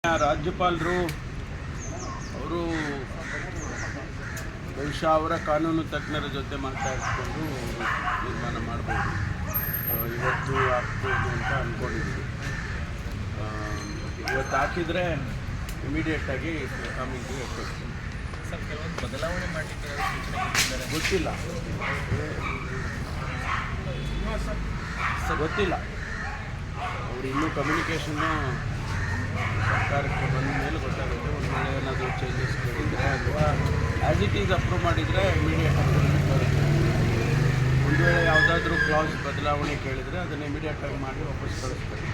ರಾಜ್ಯಪಾಲರು ಅವರು ಬಹುಶಃ ಅವರ ಕಾನೂನು ತಜ್ಞರ ಜೊತೆ ಮಾತಾಡಿಕೊಂಡು ತೀರ್ಮಾನ ಮಾಡ್ಬೋದು. ಇವತ್ತು ಆಗ್ಬೋದು ಅಂತ ಅಂದ್ಕೊಂಡಿದ್ದೀವಿ. ಇವತ್ತು ಹಾಕಿದರೆ ಇಮಿಡಿಯೇಟಾಗಿ ಕಮಿಟಿ ಎಫೆಕ್ಟ್. ಸರ್, ಕೆಲವೊಂದು ಬದಲಾವಣೆ ಮಾಡಲಿಕ್ಕೆ ಗೊತ್ತಿಲ್ಲ ಅವರು ಇನ್ನೂ ಕಮ್ಯುನಿಕೇಷನ್ನು ಸರ್ಕಾರಕ್ಕೆ ಬಂದ ಮೇಲೆ ಗೊತ್ತಾಗುತ್ತೆ. ಒಂದು ವೇಳೆ ಏನಾದರೂ ಚೇಂಜಸ್ ಕೇಳಿದರೆ ಅಥವಾ ಆ್ಯಸ್ ಇಟ್ ಈಸ್ ಅಪ್ರೂವ್ ಮಾಡಿದರೆ ಇಮಿಡಿಯೇಟಾಗಿ ಬರುತ್ತೆ. ಒಂದು ವೇಳೆ ಯಾವುದಾದ್ರೂ ಕ್ಲಾಸ್ ಬದಲಾವಣೆ ಕೇಳಿದರೆ ಅದನ್ನು ಇಮಿಡಿಯೇಟಾಗಿ ಮಾಡಿ ವಾಪಸ್ ಕಳಿಸ್ತಾರೆ.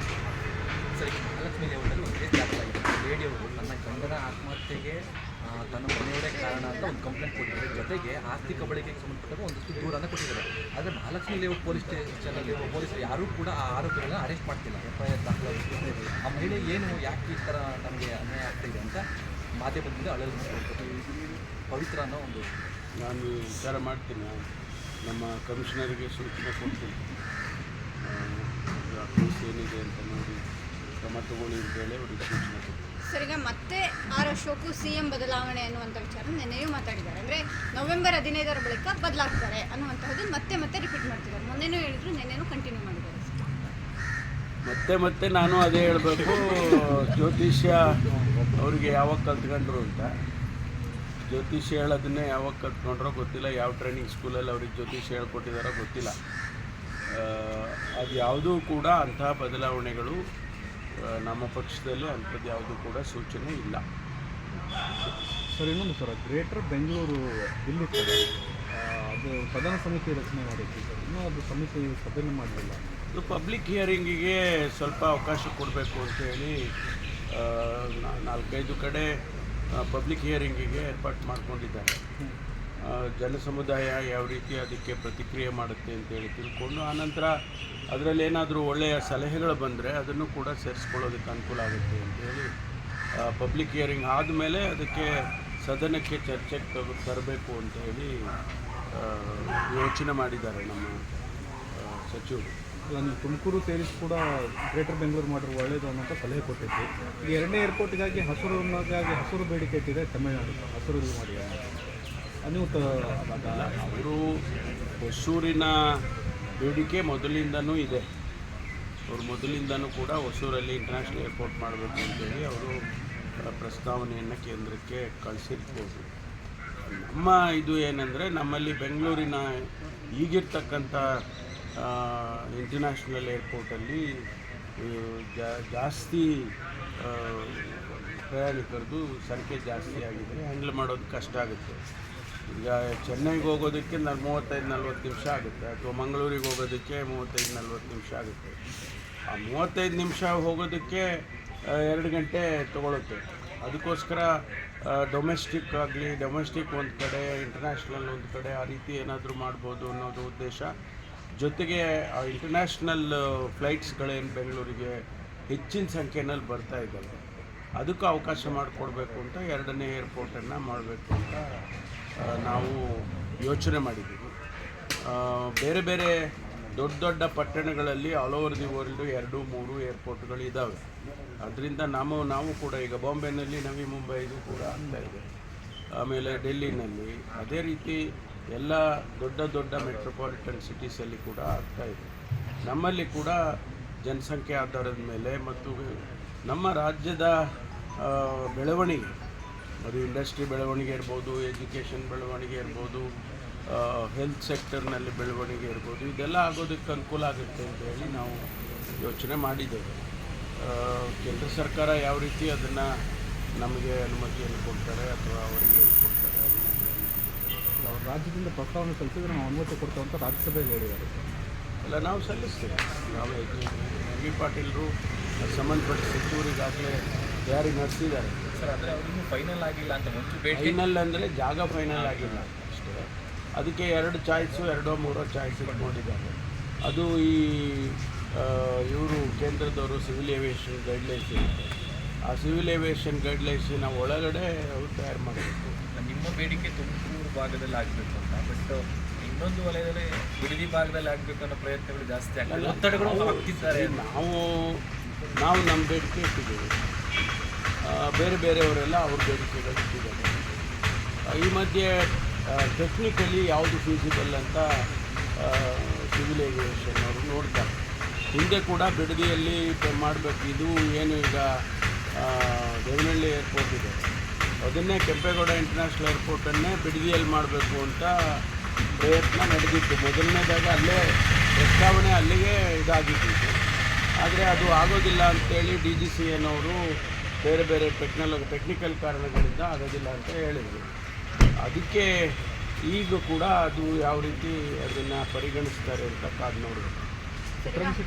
ಸರ್, ಮಹಾಲಕ್ಷ್ಮಿ ಲೇಔಟಲ್ಲಿ ಒಂದು ಕೇಸ್ ದಾಖಲಾಗಿದೆ. ಲೇಡಿಯವರು ನನ್ನ ಗಂಡನ ಆತ್ಮಹತ್ಯೆಗೆ ತನ್ನ ಮನೆಯವರೇ ಕಾರಣ ಅಂತ ಒಂದು ಕಂಪ್ಲೇಂಟ್ ಕೊಟ್ಟಿದ್ದಾರೆ. ಜೊತೆಗೆ ಆಸ್ತಿ ಕಬಳಿಕೆಗೆ ಸಂಬಂಧಪಟ್ಟ ಒಂದಷ್ಟು ದೂರನ್ನು ಕೊಟ್ಟಿದ್ದಾರೆ. ಆದರೆ ಮಹಾಲಕ್ಷ್ಮಿ ಲೇಔಟ್ ಪೊಲೀಸ್ ಸ್ಟೇಷನಲ್ಲಿ ಪೊಲೀಸರು ಯಾರೂ ಕೂಡ ಆ ಆರೋಪಿಗಳನ್ನ ಅರೆಸ್ಟ್ ಮಾಡ್ತಿಲ್ಲ. FIR ದಾಖಲಾಗಿದೆ. ಆ ಮಹಿಳೆ ಏನು ಯಾಕೆ ಈ ಥರ ನಮಗೆ ಅನ್ಯಾಯ ಆಗ್ತಾಯಿದೆ ಅಂತ ಮಾಧ್ಯಮದಿಂದ ಅಳಲು ಪವಿತ್ರ ಅನ್ನೋ ಒಂದು ನಾನು ವಿಚಾರ ಮಾಡ್ತೀನಿ. ನಮ್ಮ ಕಮಿಷನರಿಗೆ ಸೂಚನೆ ಕೊಡ್ತೀನಿ. ಕೇಸ್ ಏನಿದೆ ಅಂತ ನೋಡಿ ಕ್ರಮ ತಗೊಳ್ಳಿ ಅಂತೇಳಿ ಅವ್ರಿಗೆ ಸೂಚನೆ ಕೊಡ್ತೀನಿ. ಸರ್, ಈಗ ಮತ್ತೆ ಆರ್ ಅಶೋಕು CM ಬದಲಾವಣೆ ಅನ್ನುವಂಥ ವಿಚಾರ ನಿನ್ನೆಯೂ ಮಾತಾಡಿದ್ದಾರೆ. ಅಂದರೆ ನವೆಂಬರ್ 15ರ ಬಳಿಕ ಬದಲಾಗ್ತಾರೆ ಅನ್ನುವಂಥದ್ದು ಮತ್ತೆ ರಿಪೀಟ್ ಮಾಡ್ತಿದ್ದಾರೆ. ಮೊನ್ನೆನೂ ಹೇಳಿದ್ರು, ನಿನ್ನೆನೂ ಕಂಟಿನ್ಯೂ ಮಾಡಿದ್ದಾರೆ. ಮತ್ತೆ ನಾನು ಅದೇ ಹೇಳಬೇಕು. ಜ್ಯೋತಿಷ್ಯ ಅವರಿಗೆ ಯಾವಾಗ ಕಲ್ತ್ಕೊಂಡ್ರು ಅಂತ. ಜ್ಯೋತಿಷ್ಯ ಹೇಳೋದನ್ನೇ ಯಾವಾಗ ಕಲ್ತ್ಕೊಂಡ್ರೋ ಗೊತ್ತಿಲ್ಲ. ಯಾವ ಟ್ರೈನಿಂಗ್ ಸ್ಕೂಲಲ್ಲಿ ಅವ್ರಿಗೆ ಜ್ಯೋತಿಷ್ಯ ಹೇಳ್ಕೊಟ್ಟಿದ್ದಾರೋ ಗೊತ್ತಿಲ್ಲ. ಅದು ಯಾವುದೂ ಕೂಡ ಅಂತಹ ಬದಲಾವಣೆಗಳು ನಮ್ಮ ಪಕ್ಷದಲ್ಲಿ ಅಂಥದ್ದು ಯಾವುದೂ ಕೂಡ ಸೂಚನೆ ಇಲ್ಲ. ಸರ್, ಇನ್ನೊಂದು ಸರ್, ಗ್ರೇಟರ್ ಬೆಂಗಳೂರು ಇಲ್ಲಿ ಅದು ಸದನ ಸಮಿತಿ ರಚನೆ ಮಾಡಿತ್ತು ಸರ್. ಇನ್ನೂ ಅದು ಸಮಿತಿ ಸಭೆಯನ್ನು ಮಾಡಲಿಲ್ಲ. ಇದು ಪಬ್ಲಿಕ್ ಹಿಯರಿಂಗಿಗೆ ಸ್ವಲ್ಪ ಅವಕಾಶ ಕೊಡಬೇಕು ಅಂತೇಳಿ 4-5 ಕಡೆ ಪಬ್ಲಿಕ್ ಹಿಯರಿಂಗಿಗೆ ಏರ್ಪಾಟ್ ಮಾಡ್ಕೊಂಡಿದ್ದಾರೆ. ಜನಸಮುದಾಯ ಯಾವ ರೀತಿ ಅದಕ್ಕೆ ಪ್ರತಿಕ್ರಿಯೆ ಮಾಡುತ್ತೆ ಅಂತೇಳಿ ತಿಳ್ಕೊಂಡು ಆನಂತರ ಅದರಲ್ಲಿ ಏನಾದರೂ ಒಳ್ಳೆಯ ಸಲಹೆಗಳು ಬಂದರೆ ಅದನ್ನು ಕೂಡ ಸೇರಿಸ್ಕೊಳ್ಳೋದಕ್ಕೆ ಅನುಕೂಲ ಆಗುತ್ತೆ ಅಂತೇಳಿ ಪಬ್ಲಿಕ್ ಹಿಯರಿಂಗ್ ಆದಮೇಲೆ ಅದಕ್ಕೆ ಸದನಕ್ಕೆ ಚರ್ಚೆಗೆ ತರಬೇಕು ಅಂತೇಳಿ ಯೋಚನೆ ಮಾಡಿದ್ದಾರೆ ನಮ್ಮ ಸಚಿವರು. ನೀವು ತುಮಕೂರು ಸೇರಿಸಿ ಕೂಡ ಗ್ರೇಟರ್ ಬೆಂಗಳೂರು ಮಾಡಿರೋ ಒಳ್ಳೆಯದು ಅನ್ನೋಂಥ ಸಲಹೆ ಕೊಟ್ಟಿದ್ದು. ಈಗ 2ನೇ ಏರ್ಪೋರ್ಟಿಗಾಗಿ ಹಸಿರು ಬೇಡಿಕೆ ಇಟ್ಟಿದೆ ತಮಿಳುನಾಡು. ಹಸಿರು ಮಾಡಿ ನೀವು ಅವರು ಹೊಸೂರಿನ ಬೇಡಿಕೆ ಮೊದಲಿಂದನೂ ಇದೆ. ಅವರು ಮೊದಲಿಂದನೂ ಕೂಡ ಹೊಸೂರಲ್ಲಿ ಇಂಟರ್ನ್ಯಾಷನಲ್ ಏರ್ಪೋರ್ಟ್ ಮಾಡಬೇಕು ಅಂತೇಳಿ ಅವರು ಪ್ರಸ್ತಾವನೆಯನ್ನು ಕೇಂದ್ರಕ್ಕೆ ಕಳಿಸಿರ್ಬೋದು. ನಮ್ಮ ಇದು ಏನಂದರೆ, ನಮ್ಮಲ್ಲಿ ಬೆಂಗಳೂರಿನ ಈಗಿರ್ತಕ್ಕಂಥ ಇಂಟರ್ನ್ಯಾಷನಲ್ ಏರ್ಪೋರ್ಟಲ್ಲಿ ಜಾಸ್ತಿ ಪ್ರಯಾಣಿಕರದು ಸಂಖ್ಯೆ ಜಾಸ್ತಿ ಆಗಿದೆ. ಹ್ಯಾಂಡಲ್ ಮಾಡೋದು ಕಷ್ಟ ಆಗುತ್ತೆ. ಈಗ ಚೆನ್ನೈಗೆ ಹೋಗೋದಕ್ಕೆ 35-40 ನಿಮಿಷ ಆಗುತ್ತೆ, ಅಥವಾ ಮಂಗಳೂರಿಗೆ ಹೋಗೋದಕ್ಕೆ 35-40 ನಿಮಿಷ ಆಗುತ್ತೆ. ಆ 35 ನಿಮಿಷ ಹೋಗೋದಕ್ಕೆ 2 ಗಂಟೆ ತೊಗೊಳುತ್ತೆ. ಅದಕ್ಕೋಸ್ಕರ ಡೊಮೆಸ್ಟಿಕ್ ಒಂದು ಕಡೆ, ಇಂಟರ್ನ್ಯಾಷನಲ್ ಒಂದು ಕಡೆ, ಆ ರೀತಿ ಏನಾದರೂ ಮಾಡ್ಬೋದು ಅನ್ನೋದು ಉದ್ದೇಶ. ಜೊತೆಗೆ ಇಂಟರ್ನ್ಯಾಷನಲ್ ಫ್ಲೈಟ್ಸ್ಗಳೇನು ಬೆಂಗಳೂರಿಗೆ ಹೆಚ್ಚಿನ ಸಂಖ್ಯೆಯಲ್ಲಿ ಬರ್ತಾ ಇದ್ದಾವೆ, ಅದಕ್ಕೂ ಅವಕಾಶ ಮಾಡಿಕೊಡ್ಬೇಕು ಅಂತ 2ನೇ ಏರ್ಪೋರ್ಟನ್ನು ಮಾಡಬೇಕು ಅಂತ ನಾವು ಯೋಚನೆ ಮಾಡಿದ್ದೀವಿ. ಬೇರೆ ಬೇರೆ ದೊಡ್ಡ ಪಟ್ಟಣಗಳಲ್ಲಿ ಆಲ್ ಓವರ್ ದಿ ವರ್ಲ್ಡು 2-3 ಏರ್ಪೋರ್ಟ್ಗಳು ಇದ್ದಾವೆ. ಅದರಿಂದ ನಾವು ಕೂಡ ಈಗ ಬಾಂಬೆನಲ್ಲಿ ನವಿ ಮುಂಬೈದು ಕೂಡ ಆಗ್ತಾಯಿದೆ, ಆಮೇಲೆ ಡೆಲ್ಲಿನಲ್ಲಿ, ಅದೇ ರೀತಿ ಎಲ್ಲ ದೊಡ್ಡ ಮೆಟ್ರೋಪಾಲಿಟನ್ ಸಿಟೀಸಲ್ಲಿ ಕೂಡ ಆಗ್ತಾಯಿದೆ. ನಮ್ಮಲ್ಲಿ ಕೂಡ ಜನಸಂಖ್ಯೆ ಆಧಾರದ ಮೇಲೆ ಮತ್ತು ನಮ್ಮ ರಾಜ್ಯದ ಬೆಳವಣಿಗೆ, ಅದು ಇಂಡಸ್ಟ್ರಿ ಬೆಳವಣಿಗೆ ಇರ್ಬೋದು, ಎಜುಕೇಷನ್ ಬೆಳವಣಿಗೆ ಇರ್ಬೋದು, ಹೆಲ್ತ್ ಸೆಕ್ಟರ್ನಲ್ಲಿ ಬೆಳವಣಿಗೆ ಇರ್ಬೋದು, ಇದೆಲ್ಲ ಆಗೋದಕ್ಕೆ ಅನುಕೂಲ ಆಗುತ್ತೆ ಅಂತ ಹೇಳಿ ನಾವು ಯೋಚನೆ ಮಾಡಿದ್ದೇವೆ. ಕೇಂದ್ರ ಸರ್ಕಾರ ಯಾವ ರೀತಿ ಅದನ್ನು ನಮಗೆ ಅನುಮತಿಯನ್ನು ಕೊಡ್ತಾರೆ ಅಥವಾ ಅವರಿಗೆ ಏನು ಕೊಡ್ತಾರೆ ಅವ್ರ ರಾಜ್ಯದಿಂದ ಪ್ರಸ್ತಾವನೆ ಸಲ್ಲಿಸಿದ್ರೆ ನಾವು ಅನುಮತಿ ಕೊಡ್ತೇವೆ ಅಂತ ರಾಜ್ಯಸಭೆಯಲ್ಲಿ ಹೇಳಿದ್ದಾರೆ. ಎಲ್ಲ ನಾವು ಸಲ್ಲಿಸ್ತೇವೆ. ನಾವು MB ಪಾಟೀಲರು ಸಂಬಂಧಪಟ್ಟ ಸಚಿವರಿಗಾಗಲೇ ತಯಾರಿ ನಡೆಸಿದ್ದಾರೆ. ಸರ್, ಆದರೆ ಅವ್ರಿಗೂ ಫೈನಲ್ ಆಗಿಲ್ಲ ಅಂತ ಮುಂಚೆ ಫೈನಲ್ ಅಂದರೆ ಜಾಗ ಫೈನಲ್ ಆಗಿಲ್ಲ ಅಷ್ಟೇ. ಅದಕ್ಕೆ 2 ಚಾಯ್ಸು 2-3 ಚಾಯ್ಸ್ ಇಟ್ಕೊಂಡಿದ್ದಾರೆ. ಅದು ಇವರು ಕೇಂದ್ರದವರು ಸಿವಿಲ್ ಏವಿಯೇಷನ್ ಗೈಡ್ಲೈನ್ಸ್ ಇರುತ್ತೆ. ಆ ಸಿವಿಲ್ ಏವಿಯೇಷನ್ ಗೈಡ್ಲೈನ್ಸಿನ ಒಳಗಡೆ ಅವರು ತಯಾರು ಮಾಡಬೇಕು. ನಿಮ್ಮ ಬೇಡಿಕೆ ತುಮಕೂರು ಭಾಗದಲ್ಲಿ ಆಗಬೇಕು ಅಂತ, ಬಟ್ ಇನ್ನೊಂದು ವಲಯದಲ್ಲಿ ಬಿಡದಿ ಭಾಗದಲ್ಲಿ ಆಗಬೇಕು ಅನ್ನೋ ಪ್ರಯತ್ನಗಳು ಜಾಸ್ತಿ ಆಗ್ತದೆ, ಒತ್ತಡಗಳು ಆಗ್ತಿದ್ದಾರೆ. ನಾವು ನಮ್ಮ ಬೇಡಿಕೆ ಇಟ್ಟಿದ್ದೀವಿ. ಬೇರೆ ಬೇರೆಯವರೆಲ್ಲ ಅವ್ರ ಬೇಡಿಕೆಗಳು ಇಟ್ಟಿದ್ದಾರೆ. ಈ ಮಧ್ಯೆ ಟೆಕ್ನಿಕಲಿ ಯಾವುದು ಫೀಸಿಬಲ್ ಅಂತ ಸಿವಿಲ್ ಏವಿಯೇಷನ್ ಅವರು ನೋಡ್ತಾರೆ. ಹಿಂದೆ ಕೂಡ ಬಿಡದಿಯಲ್ಲಿ ಮಾಡಬೇಕು. ಇದು ಏನು ಈಗ ದೇವನಹಳ್ಳಿ ಏರ್ಪೋರ್ಟ್ ಇದೆ, ಅದನ್ನೇ ಕೆಂಪೇಗೌಡ ಇಂಟರ್ನ್ಯಾಷನಲ್ ಏರ್ಪೋರ್ಟನ್ನೇ ಬಿಡದಿಯಲ್ಲಿ ಮಾಡಬೇಕು ಅಂತ ಪ್ರಯತ್ನ ನಡೆದಿತ್ತು. ಮೊದಲನೇದಾಗ ಅಲ್ಲೇ ಪ್ರಸ್ತಾವನೆ ಅಲ್ಲಿಗೆ ಇದಾಗಿತ್ತು. ಆದರೆ ಅದು ಆಗೋದಿಲ್ಲ ಅಂತೇಳಿ DGCA ನವರು ಬೇರೆ ಬೇರೆ ಟೆಕ್ನಿಕಲ್ ಕಾರಣಗಳಿಂದ ಆಗೋದಿಲ್ಲ ಅಂತ ಹೇಳಿದರು. ಅದಕ್ಕೆ ಈಗ ಕೂಡ ಅದು ಯಾವ ರೀತಿ ಅದನ್ನು ಪರಿಗಣಿಸ್ತಾರೆ ಅಂತ ಕಾದು ನೋಡಬೇಕು.